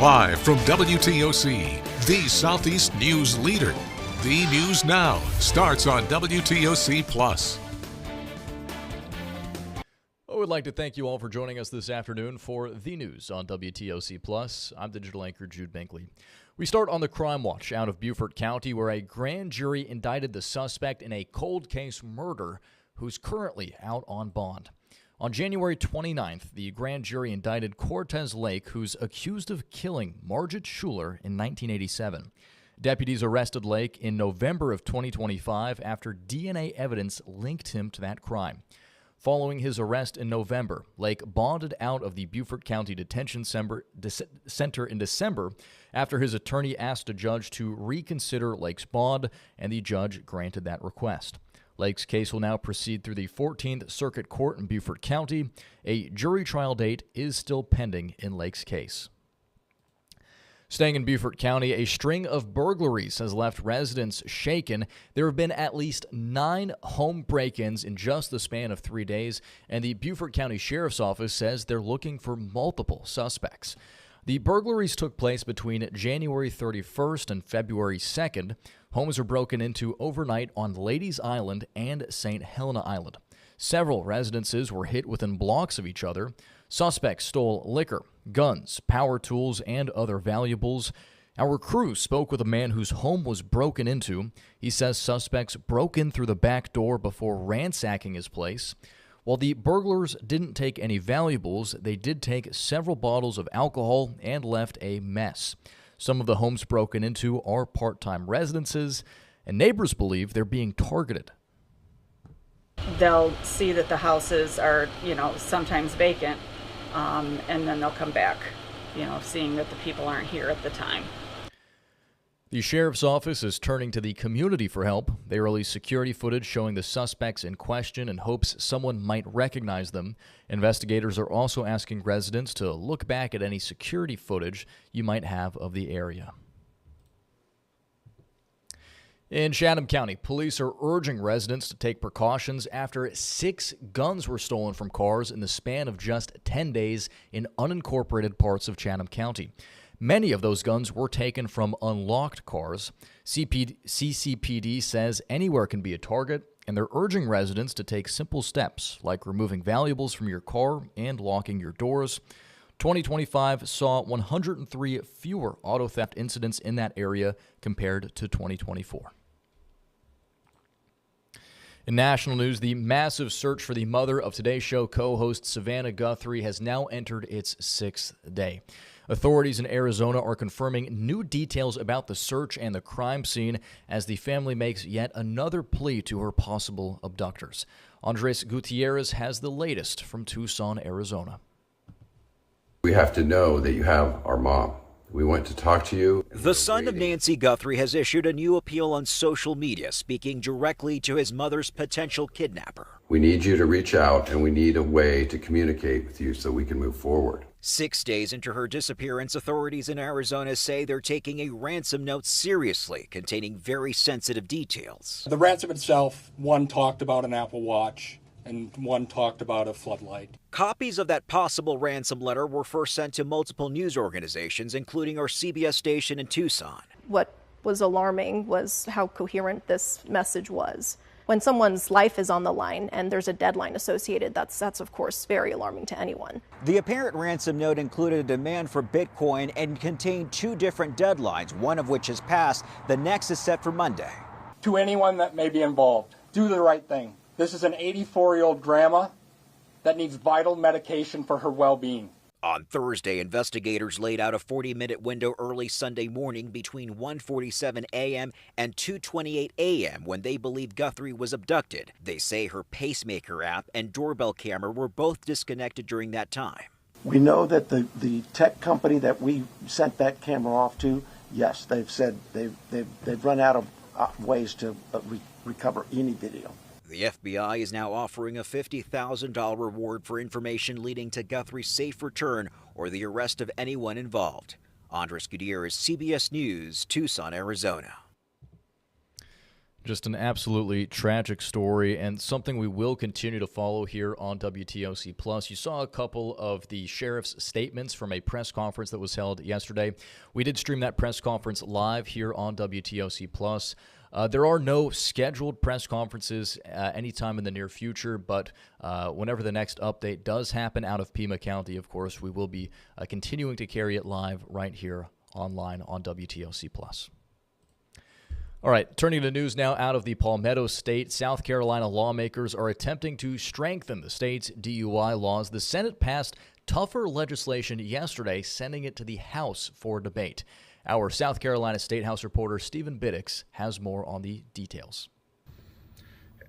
Live from WTOC, the Southeast News leader. The News Now starts on WTOC Plus. I would like to thank you all for joining us this afternoon for the news on WTOC Plus. I'm digital anchor Jude Binkley. We start on the crime watch out of Beaufort County, where a grand jury indicted the suspect in a cold case murder who's currently out on bond. On January 29th, the grand jury indicted Cortez Lake, who's accused of killing Margit Schuler in 1987. Deputies arrested Lake in November of 2025 after DNA evidence linked him to that crime. Following his arrest in November, Lake bonded out of the Beaufort County Detention Center in December after his attorney asked a judge to reconsider Lake's bond, and the judge granted that request. Lake's case will now proceed through the 14th Circuit Court in Beaufort County. A jury trial date is still pending in Lake's case. Staying in Beaufort County, a string of burglaries has left residents shaken. There have been at least 9 home break-ins in just the span of 3 days, and the Beaufort County Sheriff's Office says they're looking for multiple suspects. The burglaries took place between January 31st and February 2nd. Homes were broken into overnight on Ladies Island and St. Helena Island. Several residences were hit within blocks of each other. Suspects stole liquor, guns, power tools, and other valuables. Our crew spoke with a man whose home was broken into. He says suspects broke in through the back door before ransacking his place. While the burglars didn't take any valuables, they did take several bottles of alcohol and left a mess. Some of the homes broken into are part-time residences, and neighbors believe they're being targeted. They'll see that the houses are, sometimes vacant, and then they'll come back, seeing that the people aren't here at the time. The sheriff's office is turning to the community for help. They released security footage showing the suspects in question in hopes someone might recognize them. Investigators are also asking residents to look back at any security footage you might have of the area. In Chatham County, police are urging residents to take precautions after 6 guns were stolen from cars in the span of just 10 days in unincorporated parts of Chatham County. Many of those guns were taken from unlocked cars. CCPD says anywhere can be a target, and they're urging residents to take simple steps like removing valuables from your car and locking your doors. 2025 saw 103 fewer auto theft incidents in that area compared to 2024. In national news, the massive search for the mother of Today's Show co-host Savannah Guthrie has now entered its 6th day. Authorities in Arizona are confirming new details about the search and the crime scene as the family makes yet another plea to her possible abductors. Andres Gutierrez has the latest from Tucson, Arizona. We have to know that you have our mom. We want to talk to you. The son of Nancy Guthrie has issued a new appeal on social media, speaking directly to his mother's potential kidnapper. We need you to reach out, and we need a way to communicate with you so we can move forward. 6 days into her disappearance, authorities in Arizona say they're taking a ransom note seriously, containing very sensitive details. The ransom itself, one talked about an Apple Watch, and one talked about a floodlight. Copies of that possible ransom letter were first sent to multiple news organizations, including our CBS station in Tucson. What was alarming was how coherent this message was. When someone's life is on the line and there's a deadline associated, that's of course very alarming to anyone. The apparent ransom note included a demand for Bitcoin and contained 2 different deadlines, one of which has passed. The next is set for Monday. To anyone that may be involved, do the right thing. This is an 84-year-old grandma that needs vital medication for her well-being. On Thursday, investigators laid out a 40-minute window early Sunday morning between 1:47 a.m. and 2:28 a.m. when they believe Guthrie was abducted. They say her pacemaker app and doorbell camera were both disconnected during that time. We know that the tech company that we sent that camera off to, yes, they've said they've run out of ways to recover any video. The FBI is now offering a $50,000 reward for information leading to Guthrie's safe return or the arrest of anyone involved. Andres Gutierrez, CBS News, Tucson, Arizona. Just an absolutely tragic story and something we will continue to follow here on WTOC Plus. You saw a couple of the sheriff's statements from a press conference that was held yesterday. We did stream that press conference live here on WTOC Plus. There are no scheduled press conferences anytime in the near future, but whenever the next update does happen out of Pima County, of course, we will be continuing to carry it live right here online on WTOC Plus. All right, turning to news now out of the Palmetto State. South Carolina lawmakers are attempting to strengthen the state's DUI laws. The Senate passed tougher legislation yesterday, sending it to the House for debate. Our South Carolina State House reporter Stephen Biddix has more on the details.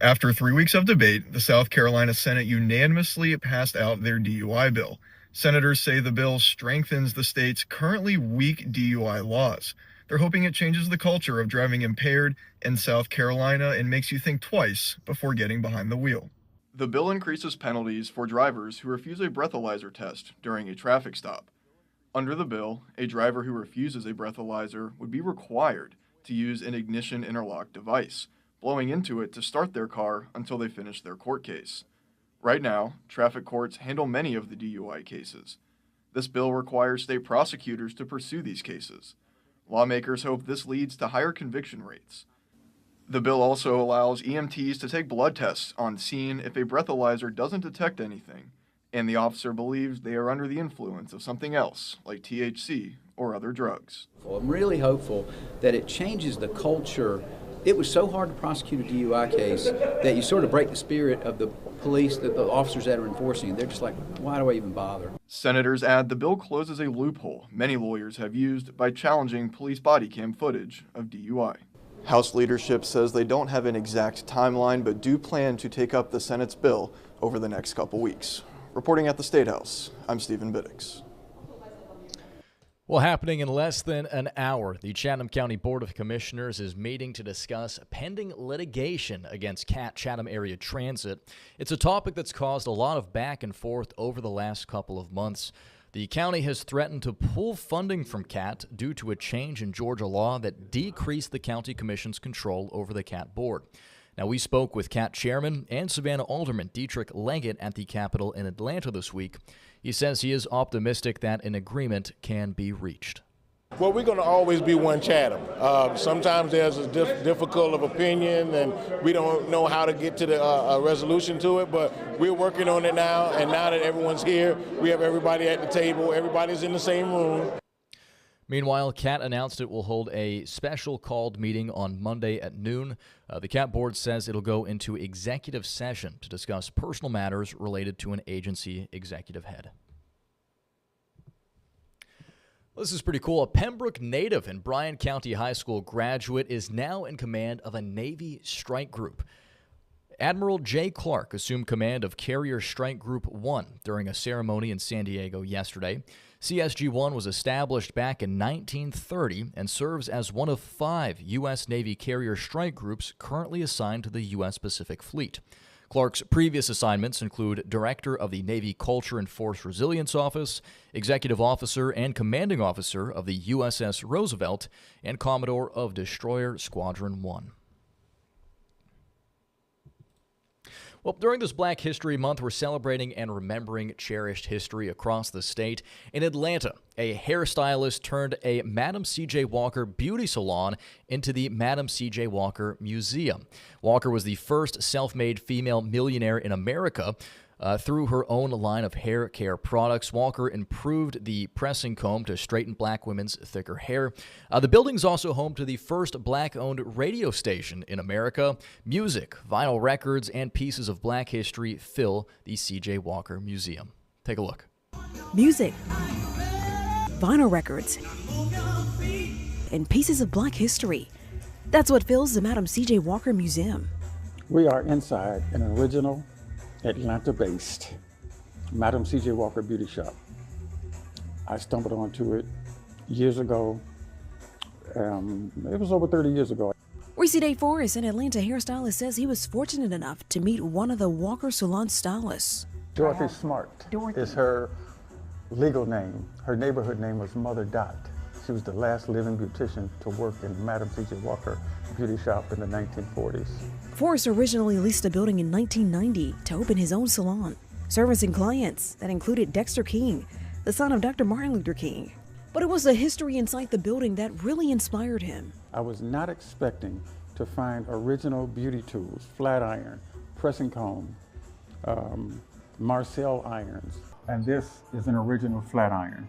After 3 weeks of debate, the South Carolina Senate unanimously passed out their DUI bill. Senators say the bill strengthens the state's currently weak DUI laws. They're hoping it changes the culture of driving impaired in South Carolina and makes you think twice before getting behind the wheel. The bill increases penalties for drivers who refuse a breathalyzer test during a traffic stop. Under the bill, a driver who refuses a breathalyzer would be required to use an ignition interlock device, blowing into it to start their car until they finish their court case. Right now, traffic courts handle many of the DUI cases. This bill requires state prosecutors to pursue these cases. Lawmakers hope this leads to higher conviction rates. The bill also allows EMTs to take blood tests on scene if a breathalyzer doesn't detect anything, and the officer believes they are under the influence of something else, like THC or other drugs. I'm really hopeful that it changes the culture. It was so hard to prosecute a DUI case that you sort of break the spirit of the police, the officers that are enforcing it. They're just like, why do I even bother? Senators add the bill closes a loophole many lawyers have used by challenging police body cam footage of DUI. House leadership says they don't have an exact timeline, but do plan to take up the Senate's bill over the next couple weeks. Reporting at the State House, I'm Stephen Biddix. Well, happening in less than an hour, the Chatham County Board of Commissioners is meeting to discuss pending litigation against Chatham Area Transit. It's a topic that's caused a lot of back and forth over the last couple of months. The county has threatened to pull funding from CAT due to a change in Georgia law that decreased the county commission's control over the CAT board. Now, we spoke with CAT Chairman and Savannah Alderman Dietrich Leggett at the Capitol in Atlanta this week. He says he is optimistic that an agreement can be reached. Well, we're going to always be one Chatham. Sometimes there's a difficult of opinion, and we don't know how to get to the resolution to it, but we're working on it now, and now that everyone's here, we have everybody at the table, everybody's in the same room. Meanwhile, CAT announced it will hold a special called meeting on Monday at noon. The CAT board says it'll go into executive session to discuss personal matters related to an agency executive head. This is pretty cool. A Pembroke native and Bryan County High School graduate is now in command of a Navy strike group. Admiral Jay Clark assumed command of Carrier Strike Group 1 during a ceremony in San Diego yesterday. CSG-1 was established back in 1930 and serves as one of 5 U.S. Navy carrier strike groups currently assigned to the U.S. Pacific Fleet. Clark's previous assignments include Director of the Navy Culture and Force Resilience Office, Executive Officer and Commanding Officer of the USS Roosevelt, and Commodore of Destroyer Squadron 1. Well, during this Black History Month, we're celebrating and remembering cherished history across the state. In Atlanta, a hairstylist turned a Madam C.J. Walker beauty salon into the Madam C.J. Walker Museum. Walker was the first self-made female millionaire in America. Through her own line of hair care products, Walker improved the pressing comb to straighten black women's thicker hair. The building's also home to the first black-owned radio station in America. Music, vinyl records, and pieces of black history fill the C.J. Walker Museum. Take a look. Music, vinyl records, and pieces of black history. That's what fills the Madam C.J. Walker Museum. We are inside an original Atlanta-based Madam C.J. Walker beauty shop. I stumbled onto it years ago. It was over 30 years ago. Reese Day Forrest, an Atlanta hairstylist, says he was fortunate enough to meet one of the Walker salon stylists. Dorothy Smart is her legal name. Her neighborhood name was Mother Dot. She was the last living beautician to work in Madam C.J. Walker Beauty Shop in the 1940s. Forrest originally leased a building in 1990 to open his own salon, servicing clients that included Dexter King, the son of Dr. Martin Luther King. But it was the history inside the building that really inspired him. I was not expecting to find original beauty tools, flat iron, pressing comb, Marcel irons. And this is an original flat iron.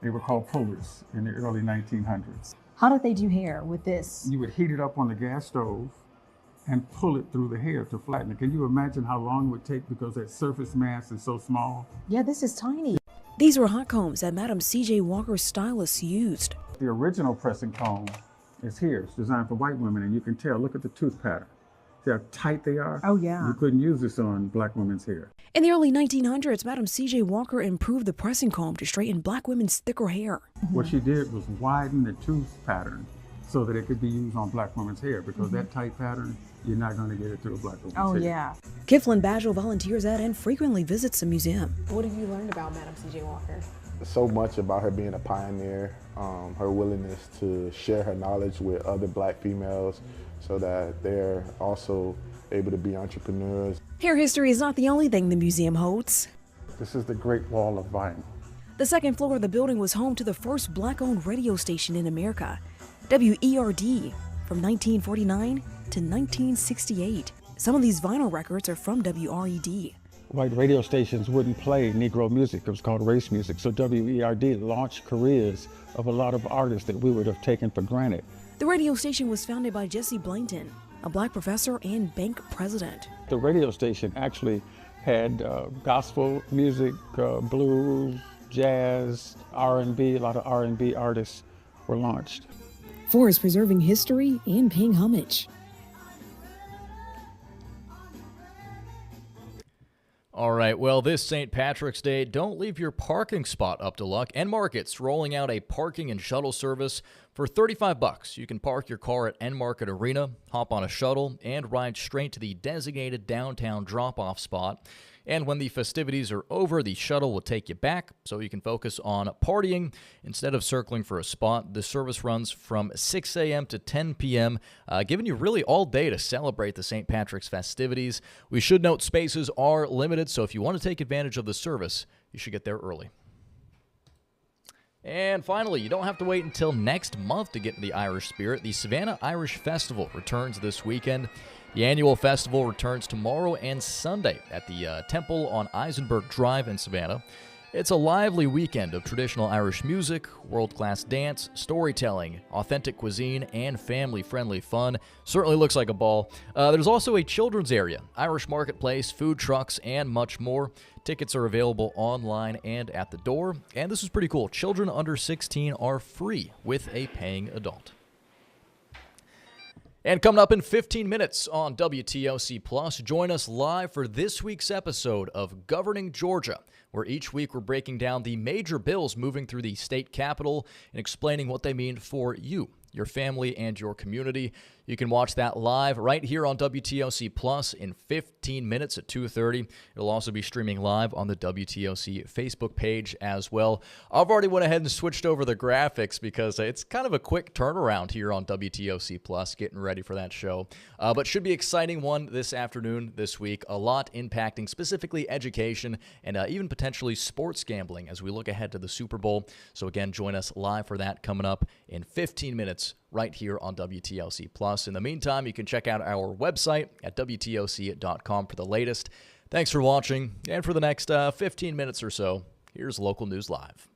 They were called pullers in the early 1900s. How did they do hair with this? You would heat it up on the gas stove and pull it through the hair to flatten it. Can you imagine how long it would take because that surface mass is so small? Yeah, this is tiny. These were hot combs that Madam C.J. Walker's stylists used. The original pressing comb is here. It's designed for white women, and you can tell, look at the tooth pattern. See how tight they are? Oh, yeah. You couldn't use this on black women's hair. In the early 1900s, Madam C.J. Walker improved the pressing comb to straighten black women's thicker hair. What she did was widen the tooth pattern so that it could be used on black women's hair, because that tight pattern, you're not going to get it through a black woman's hair. Oh, yeah. Kiflin Badgel volunteers at and frequently visits the museum. What have you learned about Madam C.J. Walker? So much about her being a pioneer, her willingness to share her knowledge with other black females so that they're also able to be entrepreneurs. Hair history is not the only thing the museum holds. This is the Great Wall of Vinyl. The second floor of the building was home to the first black-owned radio station in America, WERD, from 1949 to 1968. Some of these vinyl records are from WRED. White radio stations wouldn't play Negro music. It was called race music. So WERD launched careers of a lot of artists that we would have taken for granted. The radio station was founded by Jesse Blankton, a black professor and bank president. The radio station actually had gospel music, blues, jazz, R&B. A lot of R&B artists were launched. Forrest preserving history and paying homage. All right, well, this St. Patrick's Day, don't leave your parking spot up to luck. N-Market's rolling out a parking and shuttle service for $35. You can park your car at N-Market Arena, hop on a shuttle, and ride straight to the designated downtown drop-off spot. And when the festivities are over, the shuttle will take you back so you can focus on partying instead of circling for a spot. The service runs from 6 a.m. to 10 p.m., giving you really all day to celebrate the St. Patrick's festivities. We should note spaces are limited, so if you want to take advantage of the service, you should get there early. And finally, you don't have to wait until next month to get in the Irish spirit. The Savannah Irish Festival returns this weekend. The annual festival returns tomorrow and Sunday at the Temple on Eisenberg Drive in Savannah. It's a lively weekend of traditional Irish music, world-class dance, storytelling, authentic cuisine, and family-friendly fun. Certainly looks like a ball. There's also a children's area, Irish marketplace, food trucks, and much more. Tickets are available online and at the door. And this is pretty cool. Children under 16 are free with a paying adult. And coming up in 15 minutes on WTOC Plus, join us live for this week's episode of Governing Georgia, where each week we're breaking down the major bills moving through the state capitol and explaining what they mean for you, your family, and your community. You can watch that live right here on WTOC Plus in 15 minutes at 2:30. It'll also be streaming live on the WTOC Facebook page as well. I've already went ahead and switched over the graphics because it's kind of a quick turnaround here on WTOC Plus, getting ready for that show. But should be exciting one this afternoon, this week. A lot impacting specifically education and even potentially sports gambling as we look ahead to the Super Bowl. So again, join us live for that coming up in 15 minutes right here on WTOC Plus. In the meantime, you can check out our website at WTOC.com for the latest. Thanks for watching, and for the next 15 minutes or so, here's Local News Live.